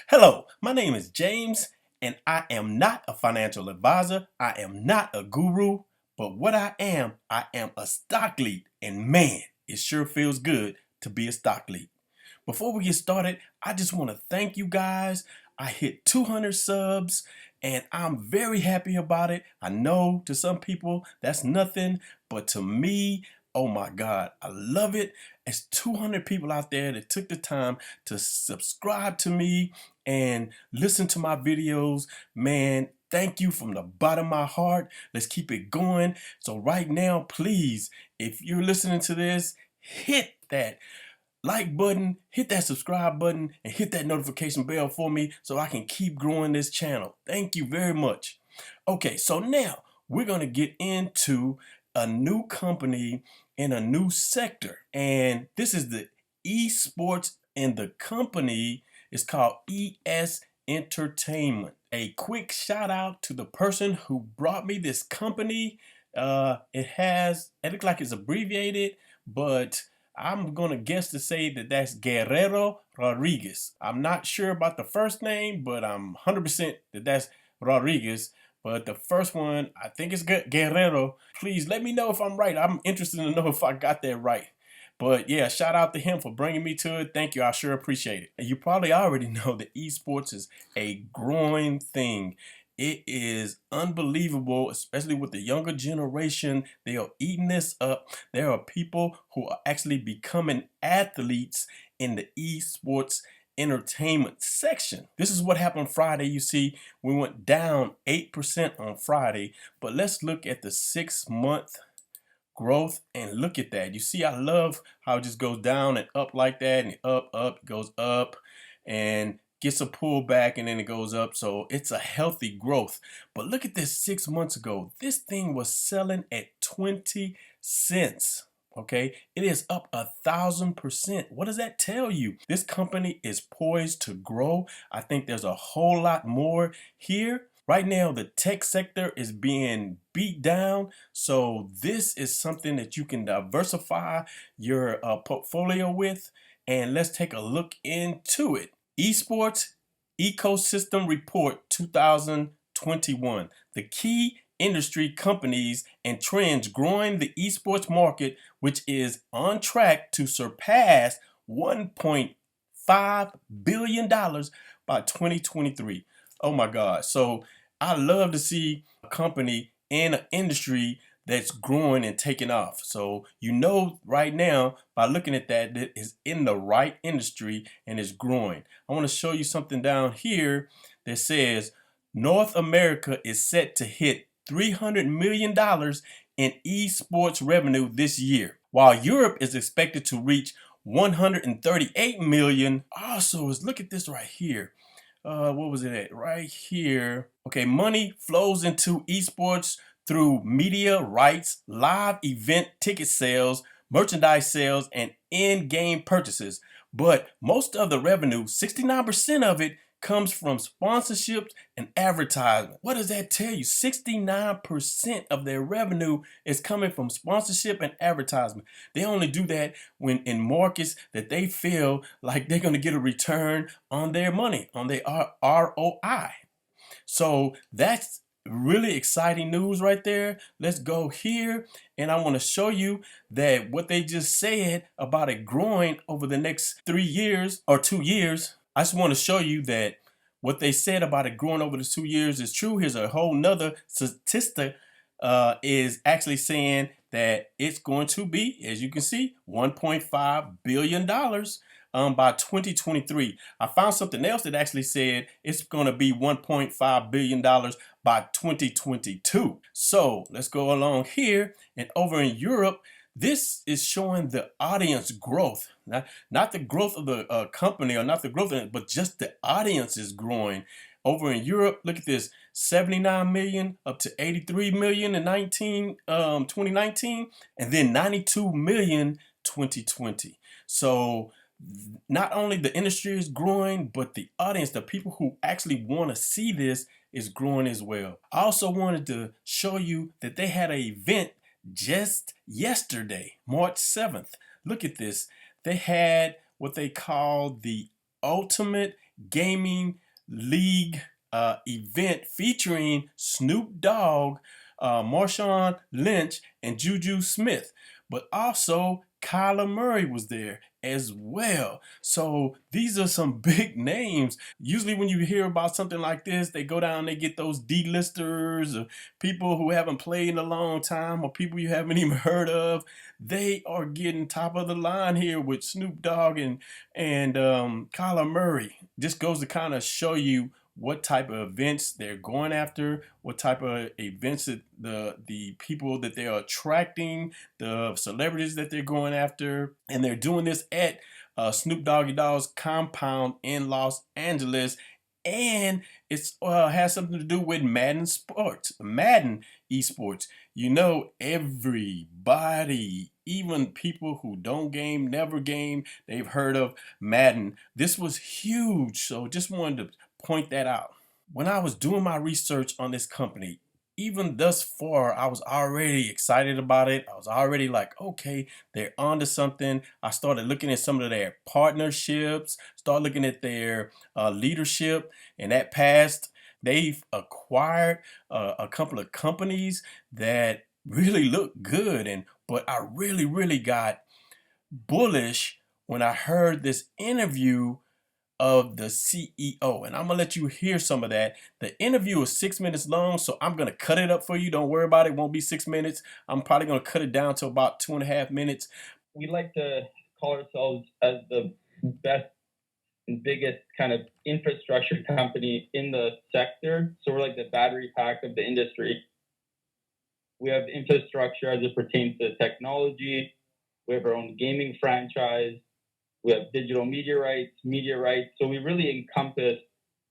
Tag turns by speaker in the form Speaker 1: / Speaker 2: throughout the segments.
Speaker 1: Hello, my name is James, and I am not a financial advisor. I am not a guru, but what I am a stock-lete, and man, it sure feels good to be a stock-lete. Before we get started, I just want to thank you guys. I hit 200 subs, and I'm very happy about it. I know to some people that's nothing, but to me, oh my God, I love it. It's 200 people out there that took the time to subscribe to me and listen to my videos. Man, thank you from the bottom of my heart. Let's keep it going. So right now, please, if you're listening to this, hit that like button, hit that subscribe button, and hit that notification bell for me so I can keep growing this channel. Thank you very much. Okay, so now we're going to get into a new company in a new sector, and this is the esports, and the company is called ESE Entertainment. A quick shout out to the person who brought me this company. It looks like it's abbreviated, but I'm gonna guess to say that that's Guerrero Rodriguez. I'm not sure about the first name, but I'm 100% that that's Rodriguez. But the first one, I think it's Guerrero. Please let me know if I'm right. I'm interested to know if I got that right. But yeah, shout out to him for bringing me to it. Thank you. I sure appreciate it. And you probably already know that esports is a growing thing. It is unbelievable, especially with the younger generation. They are eating this up. There are people who are actually becoming athletes in the esports entertainment section. This is what happened Friday. You see, we went down 8% on Friday, but let's look at the 6-month growth and look at that. You see, I love how it just goes down and up like that, and up, goes up, and gets a pullback, and then it goes up. So it's a healthy growth. But look at this 6 months ago. This thing was selling at 20 cents. Okay, it is up 1,000%. What does that tell you? This company is poised to grow. I think there's a whole lot more here. Right now, the tech sector is being beat down, so this is something that you can diversify your portfolio with, and let's take a look into it. Esports Ecosystem Report 2021. The key industry companies and trends growing the esports market, which is on track to surpass $1.5 billion by 2023. Oh my God. So I love to see a company in an industry that's growing and taking off. So you know right now by looking at that, that is in the right industry and is growing. I want to show you something down here that says North America is set to hit $300 million in esports revenue this year, while Europe is expected to reach 138 million. Also, look at this right here. What was it at? Right here. Okay, money flows into esports through media rights, live event ticket sales, merchandise sales, and in-game purchases. But most of the revenue, 69% of it, comes from sponsorships and advertisement. What does that tell you? 69% of their revenue is coming from sponsorship and advertisement. They only do that when in markets that they feel like they're going to get a return on their money, on their ROI. So that's really exciting news right there. Let's go here, and I want to show you that what they just said about it growing over the next 3 years or 2 years. I just want to show you that what they said about it growing over the 2 years is true. Here's a whole nother statistic is actually saying that it's going to be, as you can see, $1.5 billion by 2023. I found something else that actually said it's going to be $1.5 billion by 2022. So let's go along here, and over in Europe, this is showing the audience growth, not the growth of the company, or not the growth of it, but just the audience is growing. Over in Europe, look at this, 79 million up to 83 million in 2019, and then 92 million 2020. So not only the industry is growing, but the audience, the people who actually want to see this, is growing as well. I also wanted to show you that they had an event just yesterday, March 7th. Look at this. They had what they call the Ultimate gaming league event featuring Snoop Dogg, Marshawn Lynch, and Juju Smith. But also Kyler Murray was there as well. So these are some big names. Usually when you hear about something like this, they go down, they get those D-listers or people who haven't played in a long time or people you haven't even heard of. They are getting top of the line here with Snoop Dogg and Kyler Murray. Just goes to kind of show you what type of events they're going after, what type of events that the people that they're attracting, the celebrities that they're going after, and they're doing this at Snoop Doggy Dogg's compound in Los Angeles. And it's has something to do with Madden Sports, Madden Esports. You know, everybody, even people who don't game, never game, they've heard of Madden. This was huge, so just wanted to point that out. When I was doing my research on this company, even thus far, I was already excited about it. I was already like, okay, they're onto something. I started looking at some of their partnerships, started looking at their leadership, and that past, they've acquired a couple of companies that really look good. But I really got bullish when I heard this interview of the CEO. And I'm gonna let you hear some of that. The interview is 6 minutes long, so I'm gonna cut it up for you. Don't worry about it. It won't be 6 minutes. I'm probably gonna cut it down to about 2.5 minutes.
Speaker 2: We like to call ourselves as the best and biggest kind of infrastructure company in the sector. So we're like the battery pack of the industry. We have infrastructure as it pertains to technology. We have our own gaming franchise. We have digital media rights. So we really encompass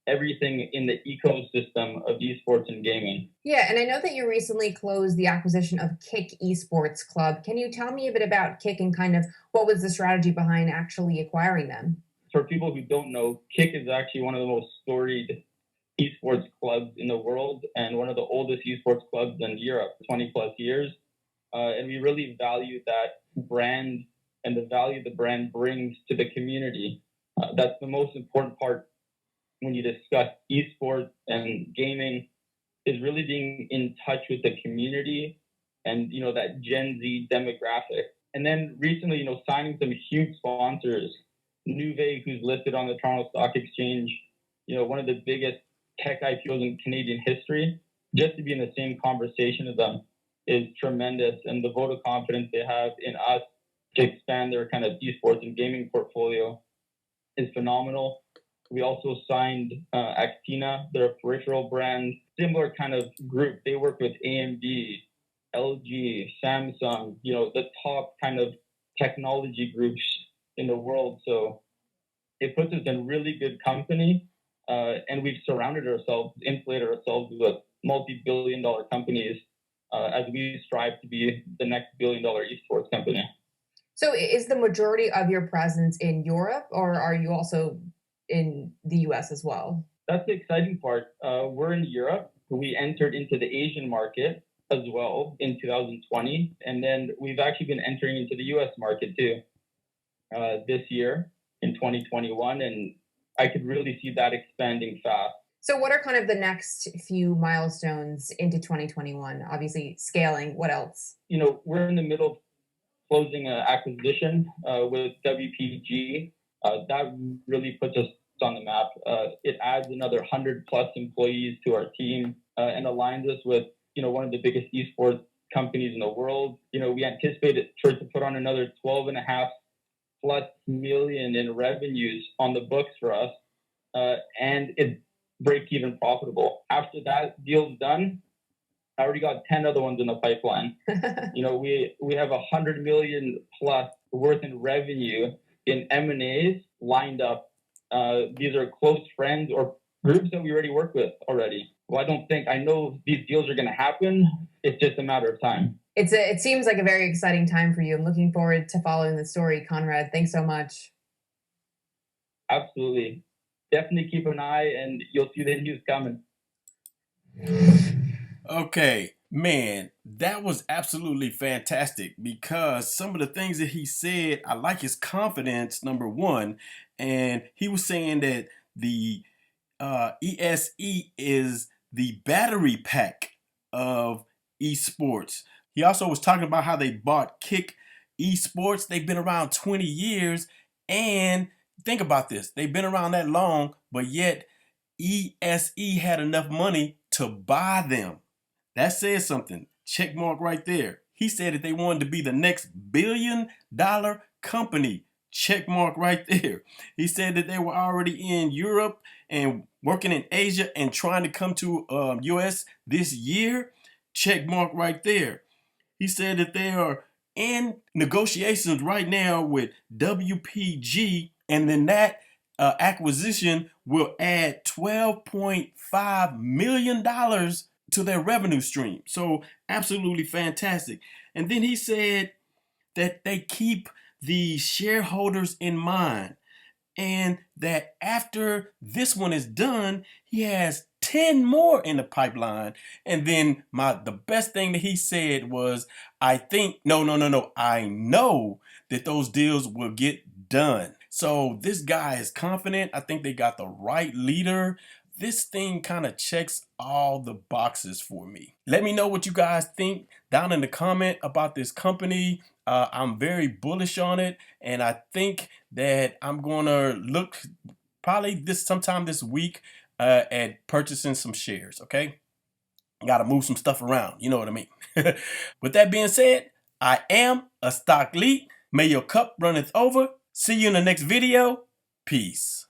Speaker 2: everything in the ecosystem of esports and gaming.
Speaker 3: Yeah, and I know that you recently closed the acquisition of Kick Esports Club. Can you tell me a bit about Kick and kind of what was the strategy behind actually acquiring them?
Speaker 2: For people who don't know, Kick is actually one of the most storied esports clubs in the world and one of the oldest esports clubs in Europe, 20 plus years. And we really value that brand and the value the brand brings to the community. That's the most important part when you discuss esports and gaming, is really being in touch with the community and, that Gen Z demographic. And then recently, signing some huge sponsors, Nuvei, who's listed on the Toronto Stock Exchange, one of the biggest tech IPOs in Canadian history, just to be in the same conversation as them is tremendous. And the vote of confidence they have in us to expand their kind of esports and gaming portfolio is phenomenal. We also signed Actina, their peripheral brand, similar kind of group. They work with AMD, LG, Samsung, the top kind of technology groups in the world. So it puts us in really good company. And we've surrounded ourselves, insulated ourselves with multi-billion-dollar companies as we strive to be the next billion-dollar esports company.
Speaker 3: So is the majority of your presence in Europe, or are you also in the US as well?
Speaker 2: That's the exciting part. We're in Europe. We entered into the Asian market as well in 2020. And then we've actually been entering into the US market too this year in 2021. And I could really see that expanding fast.
Speaker 3: So what are kind of the next few milestones into 2021? Obviously scaling, what else?
Speaker 2: We're in the middle of closing an acquisition with WPG. That really puts us on the map. It adds another 100 plus employees to our team and aligns us with, one of the biggest esports companies in the world. We anticipate it to put on another 12.5 plus million in revenues on the books for us. And it's break even profitable. After that deal's done, I already got 10 other ones in the pipeline. We have 100 million plus worth in revenue in M&As lined up. These are close friends or groups that we already work with already. Well, I know these deals are going to happen. It's just a matter of time.
Speaker 3: It seems like a very exciting time for you. I'm looking forward to following the story, Conrad. Thanks so much.
Speaker 2: Absolutely. Definitely keep an eye and you'll see the news coming.
Speaker 1: Okay, man, that was absolutely fantastic because some of the things that he said, I like his confidence, number one. And he was saying that the ESE is the battery pack of esports. He also was talking about how they bought Kick Esports. They've been around 20 years, and think about this. They've been around that long, but yet ESE had enough money to buy them. That says something. Check mark right there. He said that they wanted to be the next billion-dollar company. Check mark right there. He said that they were already in Europe and working in Asia and trying to come to US this year. Check mark right there. He said that they are in negotiations right now with WPG, and then that acquisition will add $12.5 million to their revenue stream. So absolutely fantastic. And then he said that they keep the shareholders in mind, and that after this one is done, he has 10 more in the pipeline. And then the best thing that he said was, I know that those deals will get done. So this guy is confident. I think they got the right leader. This thing kind of checks all the boxes for me. Let me know what you guys think down in the comment about this company. I'm very bullish on it, and I think that I'm gonna look probably sometime this week at purchasing some shares. Okay, gotta move some stuff around. You know what I mean. With that being said, I am a Stock-lete. May your cup runneth over. See you in the next video. Peace.